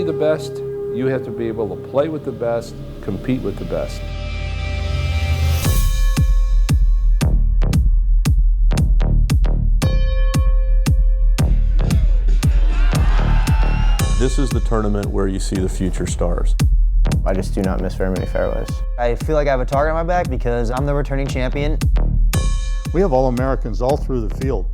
the best, you have to be able to play with the best, compete with the best. This is the tournament where you see the future stars. I just do not miss very many fairways. I feel like I have a target on my back because I'm the returning champion. We have All-Americans all through the field.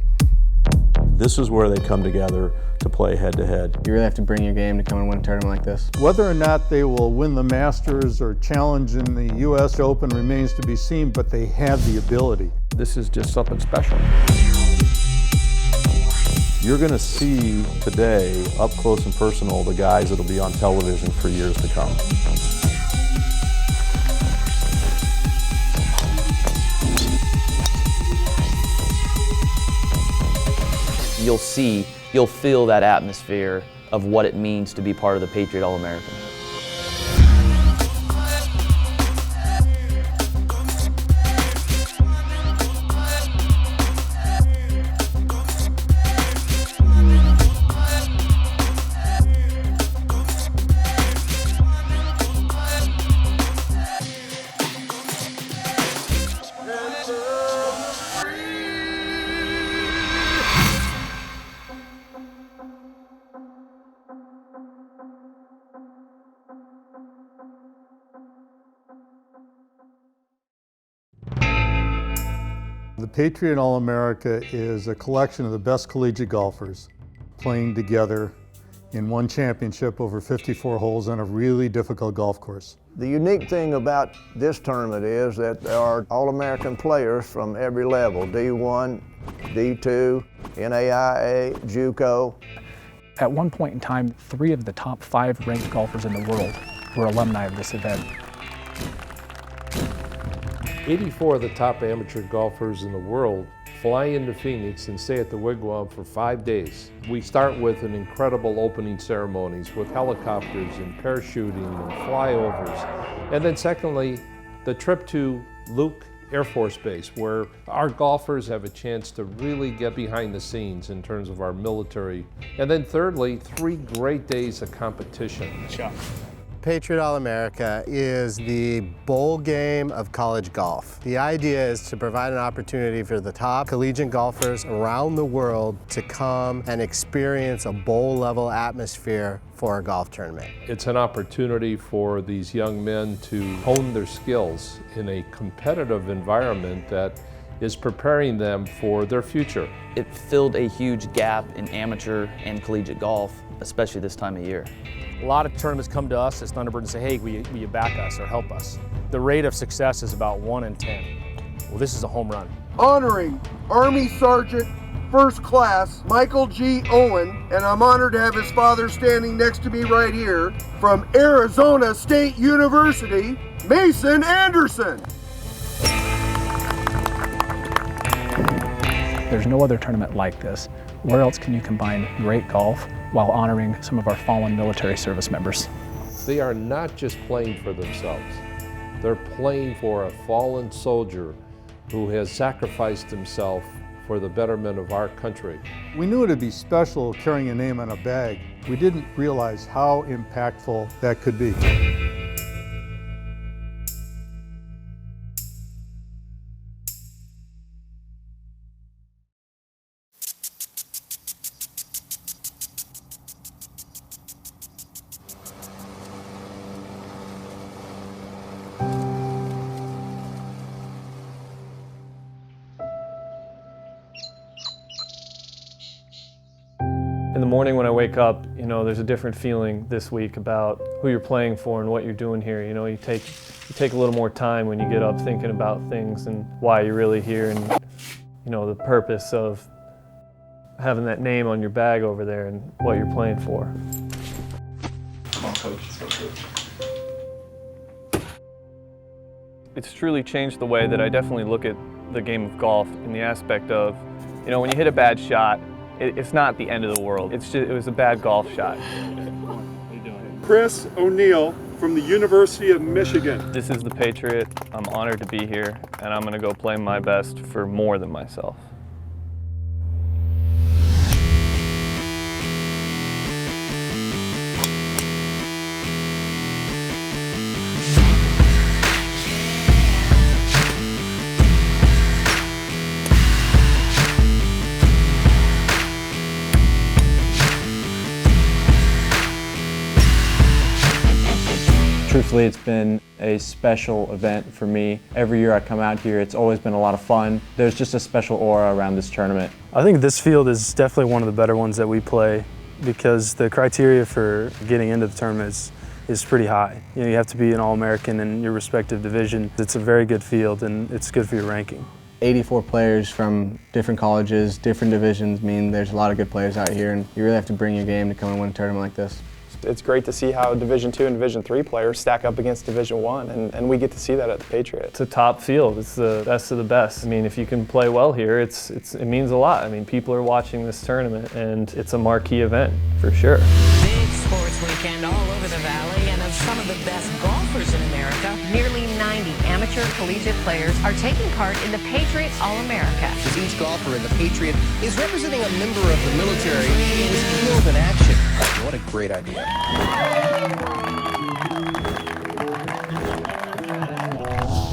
This is where they come together to play head-to-head. You really have to bring your game to come and win a tournament like this. Whether or not they will win the Masters or challenge in the U.S. Open remains to be seen, but they have the ability. This is just something special. You're going to see today, up close and personal, the guys that'll be on television for years to come. You'll feel that atmosphere of what it means to be part of the Patriot All-America. The Patriot All-America is a collection of the best collegiate golfers playing together in one championship over 54 holes on a really difficult golf course. The unique thing about this tournament is that there are All-American players from every level, D1, D2, NAIA, JUCO. At one point in time, 3 of the top 5 ranked golfers in the world were alumni of this event. 84 of the top amateur golfers in the world fly into Phoenix and stay at the Wigwam for 5 days. We start with an incredible opening ceremonies with helicopters and parachuting and flyovers. And then secondly, the trip to Luke Air Force Base, where our golfers have a chance to really get behind the scenes in terms of our military. And then thirdly, 3 great days of competition. Patriot All-America is the bowl game of college golf. The idea is to provide an opportunity for the top collegiate golfers around the world to come and experience a bowl-level atmosphere for a golf tournament. It's an opportunity for these young men to hone their skills in a competitive environment that is preparing them for their future. It filled a huge gap in amateur and collegiate golf, especially this time of year. A lot of tournaments come to us as Thunderbird and say, hey, will you back us or help us? The rate of success is about 1 in 10. Well, this is a home run. Honoring Army Sergeant First Class Michael G. Owen, and I'm honored to have his father standing next to me right here, from Arizona State University, Mason Anderson. There's no other tournament like this. Where else can you combine great golf while honoring some of our fallen military service members? They are not just playing for themselves. They're playing for a fallen soldier who has sacrificed himself for the betterment of our country. We knew it'd be special carrying a name on a bag. We didn't realize how impactful that could be. In the morning when I wake up, you know, there's a different feeling this week about who you're playing for and what you're doing here. You know, you take a little more time when you get up thinking about things and why you're really here and, you know, the purpose of having that name on your bag over there and what you're playing for. Come on, Coach. Let's go, Coach. It's truly changed the way that I definitely look at the game of golf in the aspect of, you know, when you hit a bad shot, it's not the end of the world. It's just, it was a bad golf shot. Chris O'Neill from the University of Michigan. This is the Patriot. I'm honored to be here, and I'm going to go play my best for more than myself. Truthfully, it's been a special event for me. Every year I come out here, it's always been a lot of fun. There's just a special aura around this tournament. I think this field is definitely one of the better ones that we play because the criteria for getting into the tournament is pretty high. You know, you have to be an All-American in your respective division. It's a very good field and it's good for your ranking. 84 players from different colleges, different divisions mean there's a lot of good players out here, and you really have to bring your game to come and win a tournament like this. It's great to see how Division II and Division III players stack up against Division I, and we get to see that at the Patriot. It's a top field. It's the best of the best. I mean, if you can play well here, it means a lot. I mean, people are watching this tournament, and it's a marquee event for sure. Big sports weekend all over the Valley, and of some of the best golfers in America, nearly 90 amateur collegiate players are taking part in the Patriot All-America. Each golfer in the Patriot is representing a member of the military and is killed in action. What a great idea.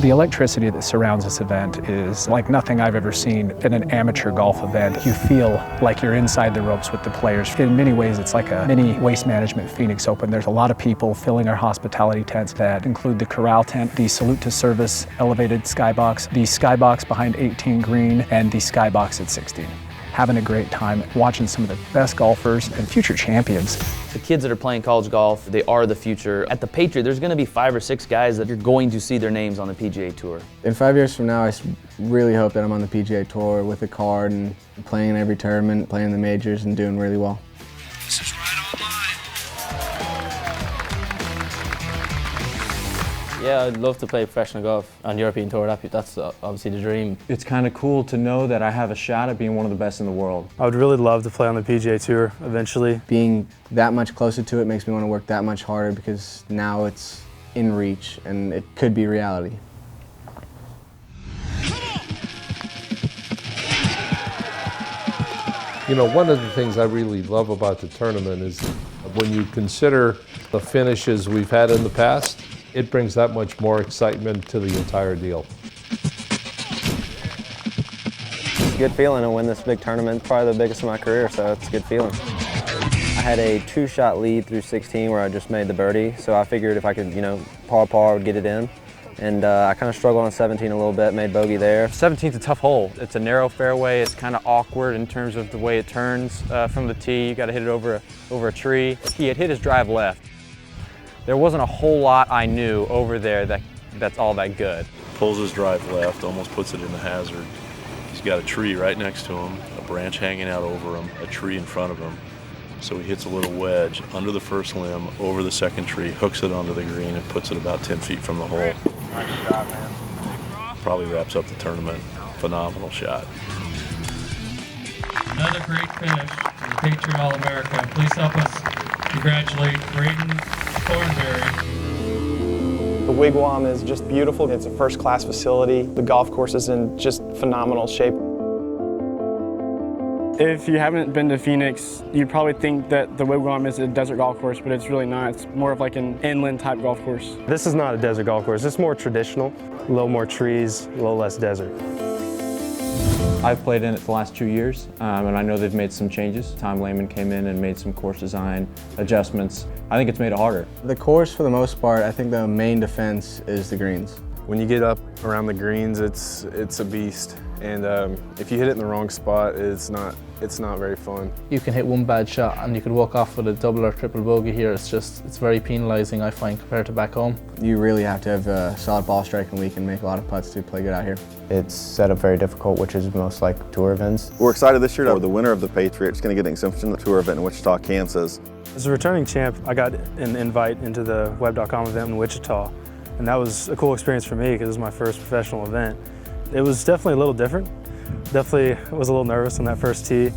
The electricity that surrounds this event is like nothing I've ever seen in an amateur golf event. You feel like you're inside the ropes with the players. In many ways, it's like a mini Waste Management Phoenix Open. There's a lot of people filling our hospitality tents that include the corral tent, the salute to service elevated skybox, the skybox behind 18 green, and the skybox at 16. Having a great time, watching some of the best golfers and future champions. The kids that are playing college golf, they are the future. At the Patriot, there's going to be 5 or 6 guys that you're going to see their names on the PGA Tour. In 5 years from now, I really hope that I'm on the PGA Tour with a card and playing in every tournament, playing in the majors, and doing really well. This is right on line. Yeah, I'd love to play professional golf on European Tour. That's obviously the dream. It's kind of cool to know that I have a shot at being one of the best in the world. I would really love to play on the PGA Tour eventually. Being that much closer to it makes me want to work that much harder because now it's in reach and it could be reality. You know, one of the things I really love about the tournament is when you consider the finishes we've had in the past, it brings that much more excitement to the entire deal. It's a good feeling to win this big tournament, probably the biggest of my career, so it's a good feeling. I had a 2-shot lead through 16 where I just made the birdie, so I figured if I could, you know, par, I would get it in. And I kind of struggled on 17 a little bit, made bogey there. 17's a tough hole. It's a narrow fairway. It's kind of awkward in terms of the way it turns from the tee. You got to hit it over a tree. He had hit his drive left. There wasn't a whole lot I knew over there that's all that good. Pulls his drive left, almost puts it in the hazard. He's got a tree right next to him, a branch hanging out over him, a tree in front of him. So he hits a little wedge under the first limb, over the second tree, hooks it onto the green, and puts it about 10 feet from the hole. Nice shot, man. Probably wraps up the tournament. Phenomenal shot. Another great finish for the Patriot All-America. Please help us congratulate Braden Thornberry. The Wigwam is just beautiful. It's a first-class facility. The golf course is in just phenomenal shape. If you haven't been to Phoenix, you probably think that the Wigwam is a desert golf course, but it's really not. It's more of like an inland type golf course. This is not a desert golf course. It's more traditional, a little more trees, a little less desert. I've played in it the last 2 years, and I know they've made some changes. Tom Lehman came in and made some course design adjustments. I think it's made it harder. The course, for the most part, I think the main defense is the greens. When you get up around the greens, it's a beast. And if you hit it in the wrong spot, it's not very fun. You can hit one bad shot and you could walk off with a double or triple bogey here. It's very penalising, I find, compared to back home. You really have to have a solid ball striking week and make a lot of putts to play good out here. It's set up very difficult, which is most like tour events. We're excited this year that the winner of the Patriot is going to get an exemption to the tour event in Wichita, Kansas. As a returning champ, I got an invite into the Web.com event in Wichita. And that was a cool experience for me because it was my first professional event. It was definitely a little different. Definitely was a little nervous on that first tee.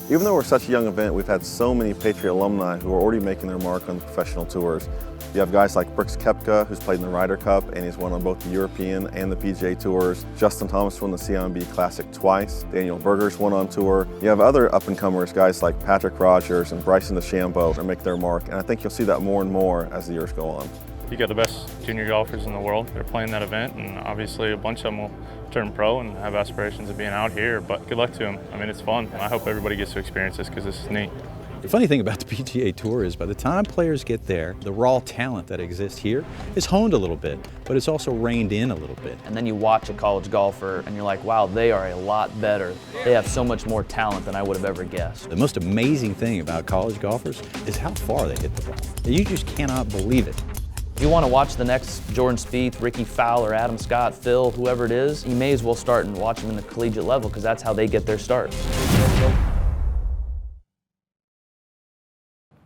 Even though we're such a young event, we've had so many Patriot alumni who are already making their mark on the professional tours. You have guys like Brooks Koepka, who's played in the Ryder Cup and he's won on both the European and the PGA Tours. Justin Thomas won the CIMB Classic twice. Daniel Berger's won on tour. You have other up-and-comers, guys like Patrick Rogers and Bryson DeChambeau, that make their mark, and I think you'll see that more and more as the years go on. You got the best junior golfers in the world that are playing that event, and obviously a bunch of them will turn pro and have aspirations of being out here, but good luck to them. I mean, it's fun, and I hope everybody gets to experience this because this is neat. The funny thing about the PGA Tour is by the time players get there, the raw talent that exists here is honed a little bit, but it's also reined in a little bit. And then you watch a college golfer and you're like, wow, they are a lot better. They have so much more talent than I would have ever guessed. The most amazing thing about college golfers is how far they hit the ball. You just cannot believe it. If you want to watch the next Jordan Spieth, Ricky Fowler, Adam Scott, Phil, whoever it is, you may as well start and watch them in the collegiate level because that's how they get their start.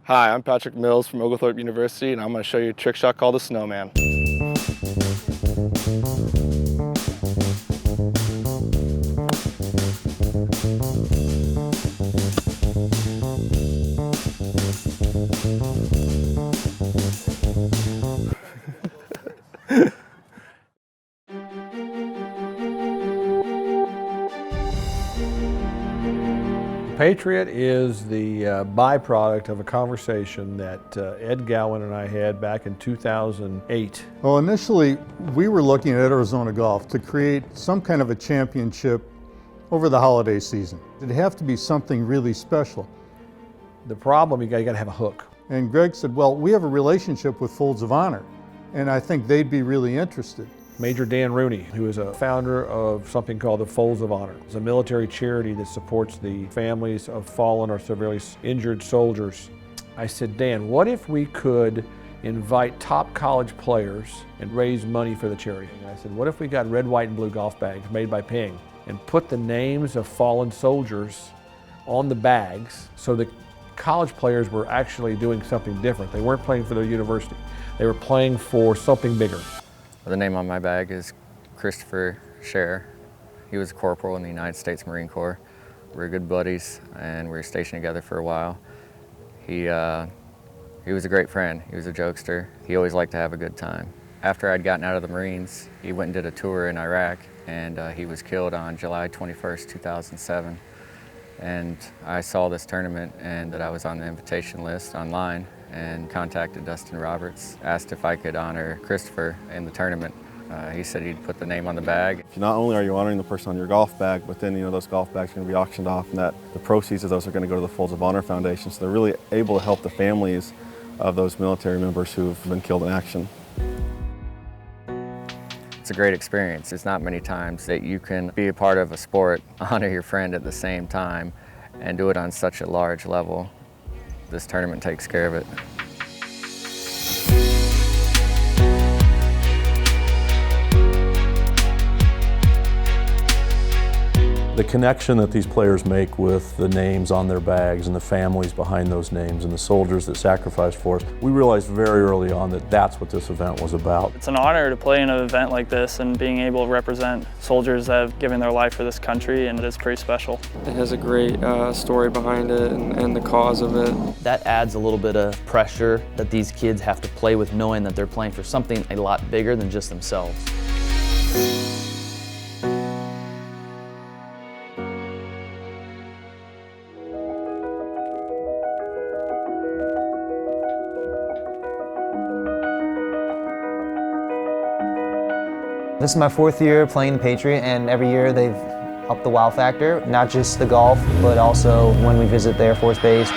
Hi, I'm Patrick Mills from Oglethorpe University, and I'm going to show you a trick shot called the Snowman. Patriot is the byproduct of a conversation that Ed Gowan and I had back in 2008. Well, initially, we were looking at Arizona Golf to create some kind of a championship over the holiday season. It'd have to be something really special. The problem, you got to have a hook. And Greg said, well, we have a relationship with Folds of Honor, and I think they'd be really interested. Major Dan Rooney, who is a founder of something called the Folds of Honor. It's a military charity that supports the families of fallen or severely injured soldiers. I said, Dan, what if we could invite top college players and raise money for the charity? And I said, what if we got red, white, and blue golf bags made by Ping and put the names of fallen soldiers on the bags so the college players were actually doing something different. They weren't playing for their university. They were playing for something bigger. The name on my bag is Christopher Scherer. He was a corporal in the United States Marine Corps. We were good buddies and we were stationed together for a while. He was a great friend. He was a jokester. He always liked to have a good time. After I'd gotten out of the Marines, he went and did a tour in Iraq, and he was killed on July 21st, 2007. And I saw this tournament and that I was on the invitation list online and contacted Dustin Roberts, asked if I could honor Christopher in the tournament. He said he'd put the name on the bag. Not only are you honoring the person on your golf bag, but then those golf bags are going to be auctioned off, and that the proceeds of those are going to go to the Folds of Honor Foundation. So they're really able to help the families of those military members who've been killed in action. It's a great experience. It's not many times that you can be a part of a sport, honor your friend at the same time, and do it on such a large level. This tournament takes care of it. The connection that these players make with the names on their bags and the families behind those names and the soldiers that sacrificed for us, we realized very early on that that's what this event was about. It's an honor to play in an event like this and being able to represent soldiers that have given their life for this country, and it is pretty special. It has a great story behind it and the cause of it. That adds a little bit of pressure that these kids have to play with, knowing that they're playing for something a lot bigger than just themselves. This is my 4th year playing the Patriot, and every year they've upped the wow factor, not just the golf, but also when we visit the Air Force Base.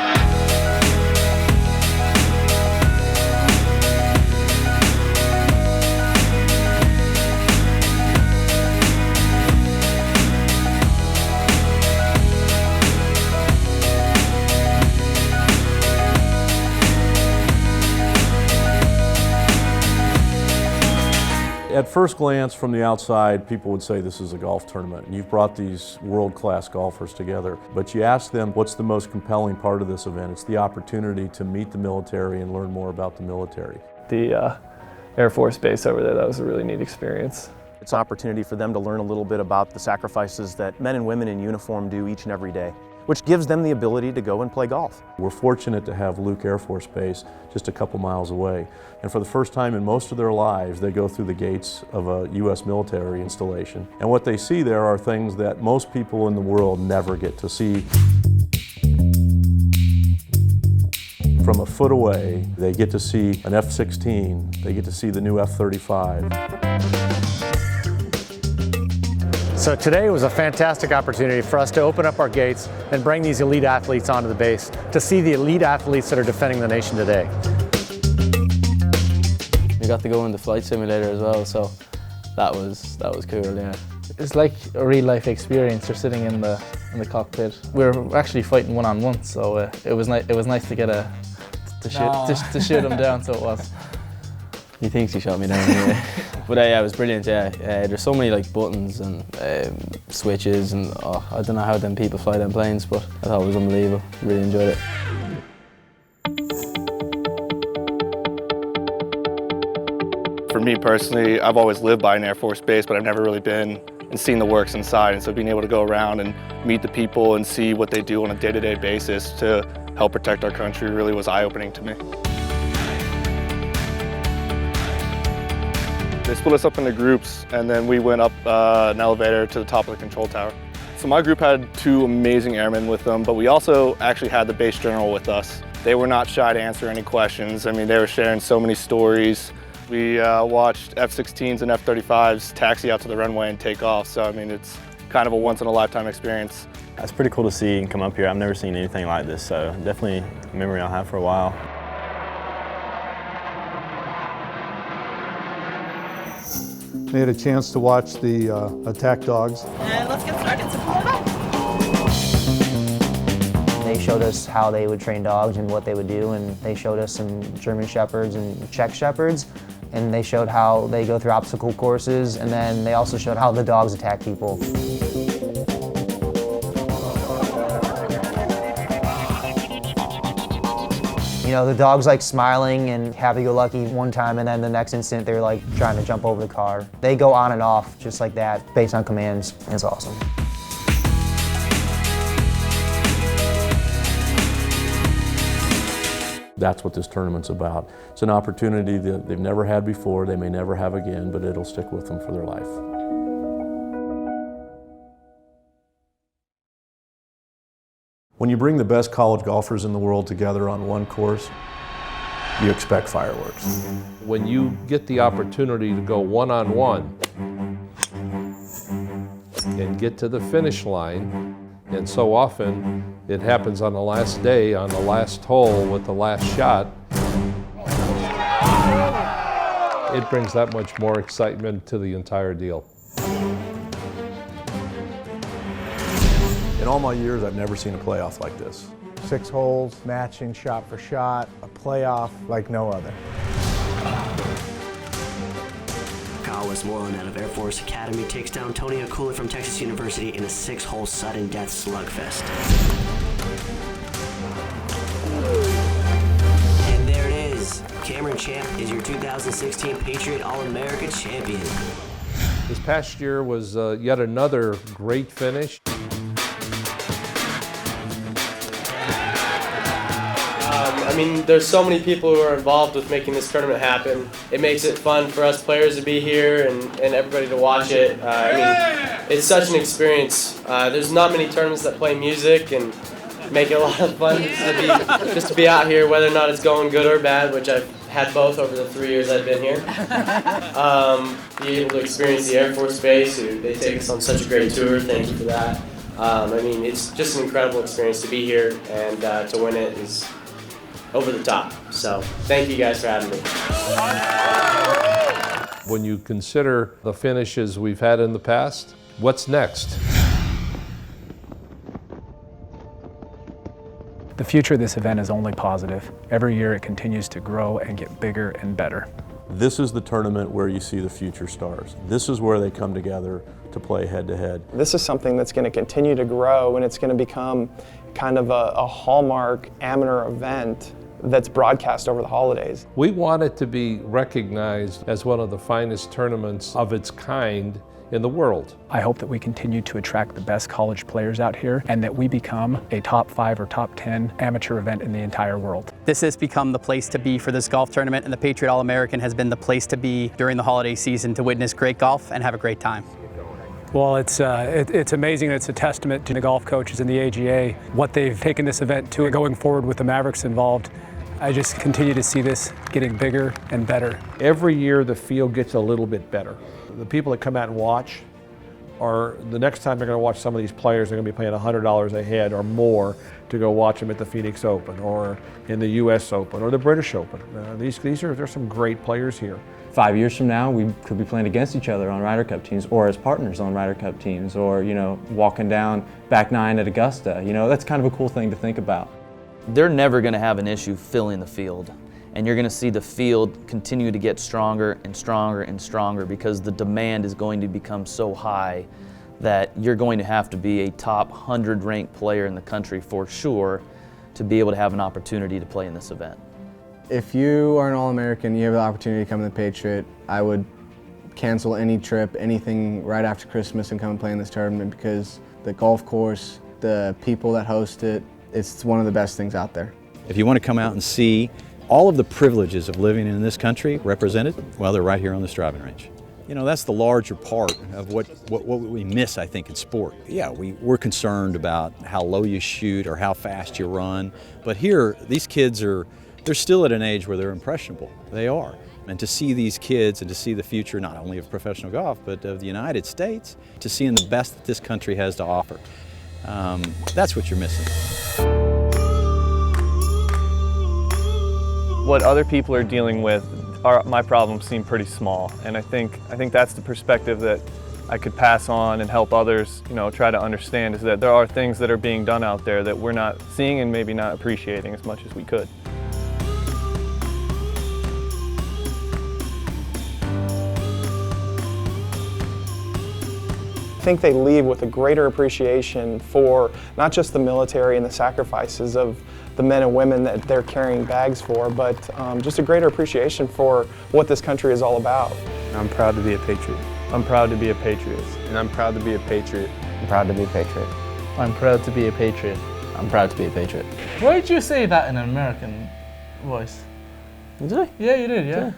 At first glance from the outside, people would say this is a golf tournament, and you've brought these world-class golfers together. But you ask them, what's the most compelling part of this event? It's the opportunity to meet the military and learn more about the military. The Air Force Base over there, that was a really neat experience. It's an opportunity for them to learn a little bit about the sacrifices that men and women in uniform do each and every day, which gives them the ability to go and play golf. We're fortunate to have Luke Air Force Base just a couple miles away. And for the first time in most of their lives, they go through the gates of a U.S. military installation. And what they see there are things that most people in the world never get to see. From a foot away, they get to see an F-16, they get to see the new F-35. So today was a fantastic opportunity for us to open up our gates and bring these elite athletes onto the base to see the elite athletes that are defending the nation today. We got to go in the flight simulator as well, so that was cool, yeah. It's like a real life experience. You're sitting in the cockpit. We were actually fighting one-on-one, so it was nice to get to shoot him down. So it was. He thinks he shot me down anyway. But yeah, it was brilliant. Yeah, there's so many like buttons and switches, and I don't know how them people fly them planes, but I thought it was unbelievable. Really enjoyed it. For me personally, I've always lived by an Air Force base, but I've never really been and seen the works inside. And so being able to go around and meet the people and see what they do on a day-to-day basis to help protect our country really was eye-opening to me. They split us up into groups, and then we went up an elevator to the top of the control tower. So my group had 2 amazing airmen with them, but we also actually had the base general with us. They were not shy to answer any questions. I mean, they were sharing so many stories. We watched F-16s and F-35s taxi out to the runway and take off, so I mean, it's kind of a once-in-a-lifetime experience. It's pretty cool to see and come up here. I've never seen anything like this, so definitely a memory I'll have for a while. They had a chance to watch the attack dogs. And let's get started. So pull it up. They showed us how they would train dogs and what they would do, and they showed us some German Shepherds and Czech Shepherds, and they showed how they go through obstacle courses, and then they also showed how the dogs attack people. You know, the dog's like smiling and happy-go-lucky one time, and then the next instant they're like trying to jump over the car. They go on and off just like that, based on commands. It's awesome. That's what this tournament's about. It's an opportunity that they've never had before, they may never have again, but it'll stick with them for their life. When you bring the best college golfers in the world together on one course, you expect fireworks. When you get the opportunity to go one-on-one and get to the finish line, and so often it happens on the last day, on the last hole with the last shot, it brings that much more excitement to the entire deal. In all my years, I've never seen a playoff like this. 6 holes, matching shot for shot, a playoff like no other. Kyle Westmoreland out of Air Force Academy takes down Tony Akula from Texas University in a 6-hole sudden death slugfest. And there it is. Cameron Champ is your 2016 Patriot All-America champion. This past year was yet another great finish. I mean, there's so many people who are involved with making this tournament happen. It makes it fun for us players to be here and everybody to watch it. I mean, it's such an experience. There's not many tournaments that play music and make it a lot of fun just to be out here, whether or not it's going good or bad, which I've had both over the 3 years I've been here. Be able to experience the Air Force Base, they take us on such a great tour. Thank you for that. I mean, it's just an incredible experience to be here, and to win it is over the top. So thank you guys for having me. When you consider the finishes we've had in the past, what's next? The future of this event is only positive. Every year it continues to grow and get bigger and better. This is the tournament where you see the future stars. This is where they come together to play head-to-head. This is something that's going to continue to grow, and it's going to become kind of a hallmark amateur event that's broadcast over the holidays. We want it to be recognized as one of the finest tournaments of its kind in the world. I hope that we continue to attract the best college players out here and that we become a top 5 or top 10 amateur event in the entire world. This has become the place to be for this golf tournament, and the Patriot All-American has been the place to be during the holiday season to witness great golf and have a great time. Well, it's amazing, and it's a testament to the golf coaches and the AGA, what they've taken this event to going forward with the Mavericks involved. I just continue to see this getting bigger and better. Every year the field gets a little bit better. The people that come out and watch Or the next time they're going to watch some of these players, they're going to be paying $100 a head or more to go watch them at the Phoenix Open or in the US Open or the British Open. There's some great players here. 5 years from now, we could be playing against each other on Ryder Cup teams or as partners on Ryder Cup teams or, you know, walking down back nine at Augusta. You know, that's kind of a cool thing to think about. They're never going to have an issue filling the field. And you're going to see the field continue to get stronger and stronger and stronger because the demand is going to become so high that you're going to have to be a top 100 ranked player in the country for sure to be able to have an opportunity to play in this event. If you are an All-American, you have the opportunity to come to the Patriot, I would cancel any trip, anything right after Christmas and come and play in this tournament because the golf course, the people that host it, it's one of the best things out there. If you want to come out and see all of the privileges of living in this country represented, well, they're right here on this driving range. You know, that's the larger part of what we miss, I think, in sport. Yeah, we're concerned about how low you shoot or how fast you run, but here, these kids they're still at an age where they're impressionable. They are. And to see these kids and to see the future not only of professional golf, but of the United States, to seeing the best that this country has to offer, that's what you're missing. What other people are dealing with, my problems seem pretty small, and I think that's the perspective that I could pass on and help others, you know, try to understand, is that there are things that are being done out there that we're not seeing and maybe not appreciating as much as we could. I think they leave with a greater appreciation for not just the military and the sacrifices of the men and women that they're carrying bags for, but just a greater appreciation for what this country is all about. I'm proud to be a Patriot. I'm proud to be a Patriot. And I'm proud to be a Patriot. I'm proud to be a Patriot. I'm proud to be a Patriot. I'm proud to be a Patriot. Why did you say that in an American voice? Did I? Yeah, you did, yeah.